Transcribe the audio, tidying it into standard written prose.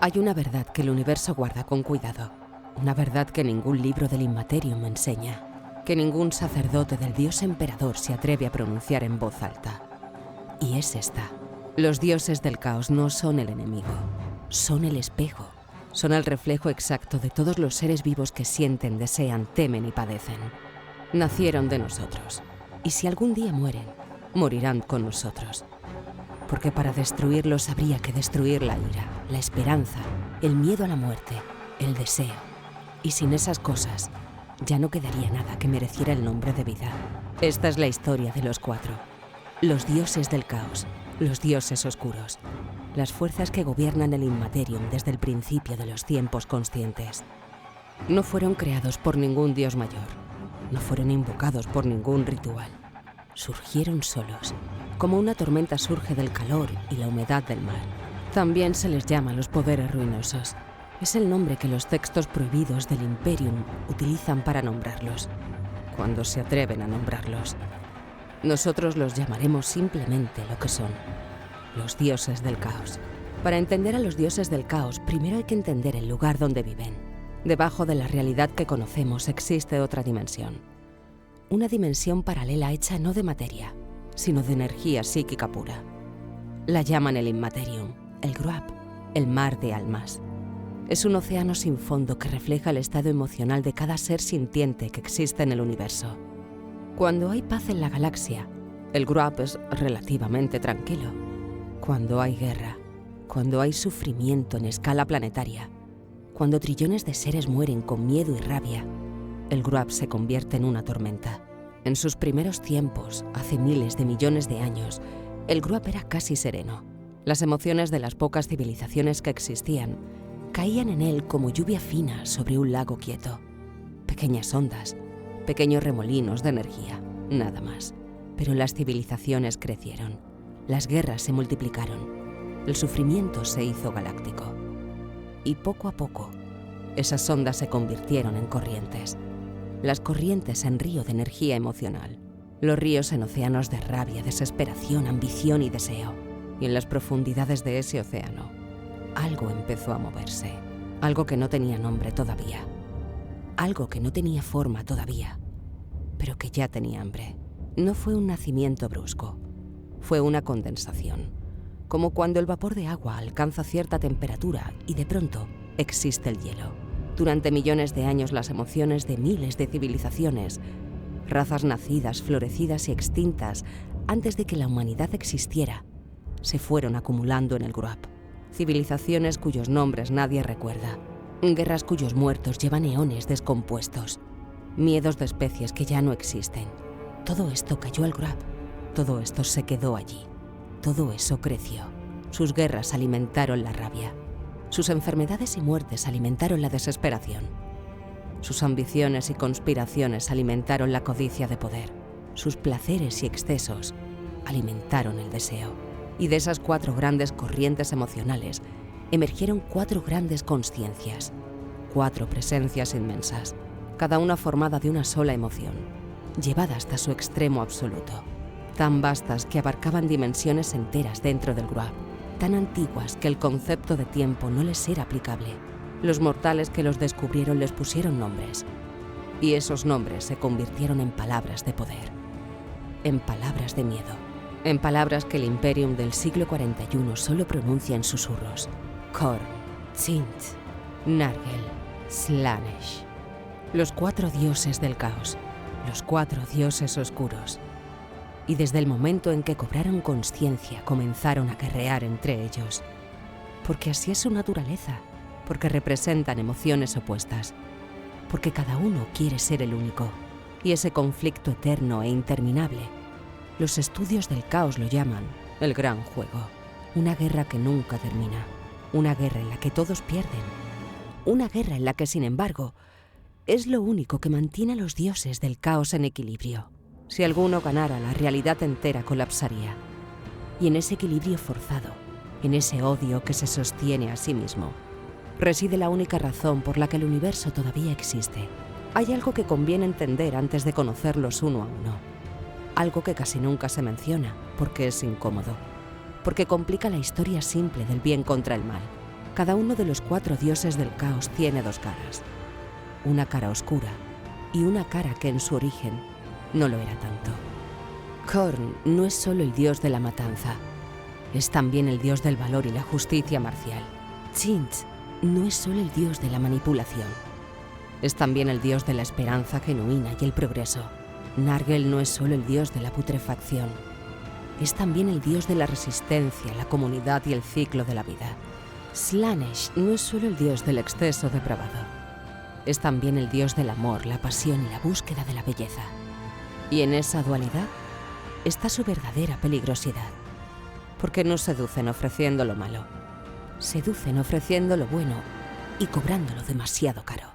Hay una verdad que el universo guarda con cuidado. Una verdad que ningún libro del Inmaterium enseña. Que ningún sacerdote del dios emperador se atreve a pronunciar en voz alta. Y es esta. Los dioses del caos no son el enemigo. Son el espejo. Son el reflejo exacto de todos los seres vivos que sienten, desean, temen y padecen. Nacieron de nosotros. Y si algún día mueren, morirán con nosotros. Porque para destruirlos habría que destruir la ira, la esperanza, el miedo a la muerte, el deseo. Y sin esas cosas, ya no quedaría nada que mereciera el nombre de vida. Esta es la historia de los cuatro. Los dioses del caos, los dioses oscuros. Las fuerzas que gobiernan el Inmaterium desde el principio de los tiempos conscientes. No fueron creados por ningún dios mayor. No fueron invocados por ningún ritual. Surgieron solos, como una tormenta surge del calor y la humedad del mar. También se les llama los poderes ruinosos. Es el nombre que los textos prohibidos del Imperium utilizan para nombrarlos, cuando se atreven a nombrarlos. Nosotros los llamaremos simplemente lo que son, los dioses del caos. Para entender a los dioses del caos, primero hay que entender el lugar donde viven. Debajo de la realidad que conocemos existe otra dimensión. Una dimensión paralela hecha no de materia, sino de energía psíquica pura. La llaman el Inmaterium, el Gruab, el mar de almas. Es un océano sin fondo que refleja el estado emocional de cada ser sintiente que existe en el universo. Cuando hay paz en la galaxia, el Gruab es relativamente tranquilo. Cuando hay guerra, cuando hay sufrimiento en escala planetaria, cuando trillones de seres mueren con miedo y rabia, el Gruab se convierte en una tormenta. En sus primeros tiempos, hace miles de millones de años, el Gruab era casi sereno. Las emociones de las pocas civilizaciones que existían caían en él como lluvia fina sobre un lago quieto. Pequeñas ondas, pequeños remolinos de energía, nada más. Pero las civilizaciones crecieron, las guerras se multiplicaron, el sufrimiento se hizo galáctico. Y poco a poco, esas ondas se convirtieron en corrientes. Las corrientes en río de energía emocional, los ríos en océanos de rabia, desesperación, ambición y deseo. Y en las profundidades de ese océano, algo empezó a moverse, algo que no tenía nombre todavía, algo que no tenía forma todavía, pero que ya tenía hambre. No fue un nacimiento brusco, fue una condensación, como cuando el vapor de agua alcanza cierta temperatura y de pronto existe el hielo. Durante millones de años las emociones de miles de civilizaciones, razas nacidas, florecidas y extintas antes de que la humanidad existiera, se fueron acumulando en el Gruab. Civilizaciones cuyos nombres nadie recuerda, guerras cuyos muertos llevan eones descompuestos, miedos de especies que ya no existen. Todo esto cayó al Gruab, todo esto se quedó allí, todo eso creció. Sus guerras alimentaron la rabia. Sus enfermedades y muertes alimentaron la desesperación. Sus ambiciones y conspiraciones alimentaron la codicia de poder. Sus placeres y excesos alimentaron el deseo. Y de esas cuatro grandes corrientes emocionales emergieron cuatro grandes consciencias, cuatro presencias inmensas, cada una formada de una sola emoción, llevada hasta su extremo absoluto, tan vastas que abarcaban dimensiones enteras dentro del Gruab, tan antiguas que el concepto de tiempo no les era aplicable. Los mortales que los descubrieron les pusieron nombres, y esos nombres se convirtieron en palabras de poder, en palabras de miedo, en palabras que el Imperium del siglo 41 solo pronuncia en susurros. Khorne, Tzint, Nargel, Slaanesh. Los cuatro dioses del caos, los cuatro dioses oscuros. Y desde el momento en que cobraron conciencia comenzaron a guerrear entre ellos. Porque así es su naturaleza, porque representan emociones opuestas, porque cada uno quiere ser el único, y ese conflicto eterno e interminable, los estudios del caos lo llaman el gran juego, una guerra que nunca termina, una guerra en la que todos pierden, una guerra en la que, sin embargo, es lo único que mantiene a los dioses del caos en equilibrio. Si alguno ganara, la realidad entera colapsaría. Y en ese equilibrio forzado, en ese odio que se sostiene a sí mismo, reside la única razón por la que el universo todavía existe. Hay algo que conviene entender antes de conocerlos uno a uno. Algo que casi nunca se menciona, porque es incómodo. Porque complica la historia simple del bien contra el mal. Cada uno de los 4 dioses del caos tiene 2 caras. Una cara oscura y una cara que en su origen no lo era tanto. Khorne no es solo el dios de la matanza, es también el dios del valor y la justicia marcial. Tzeentch no es solo el dios de la manipulación, es también el dios de la esperanza genuina y el progreso. Nargel no es solo el dios de la putrefacción, es también el dios de la resistencia, la comunidad y el ciclo de la vida. Slaanesh no es solo el dios del exceso depravado, es también el dios del amor, la pasión y la búsqueda de la belleza. Y en esa dualidad está su verdadera peligrosidad, porque no seducen ofreciendo lo malo, seducen ofreciendo lo bueno y cobrándolo demasiado caro.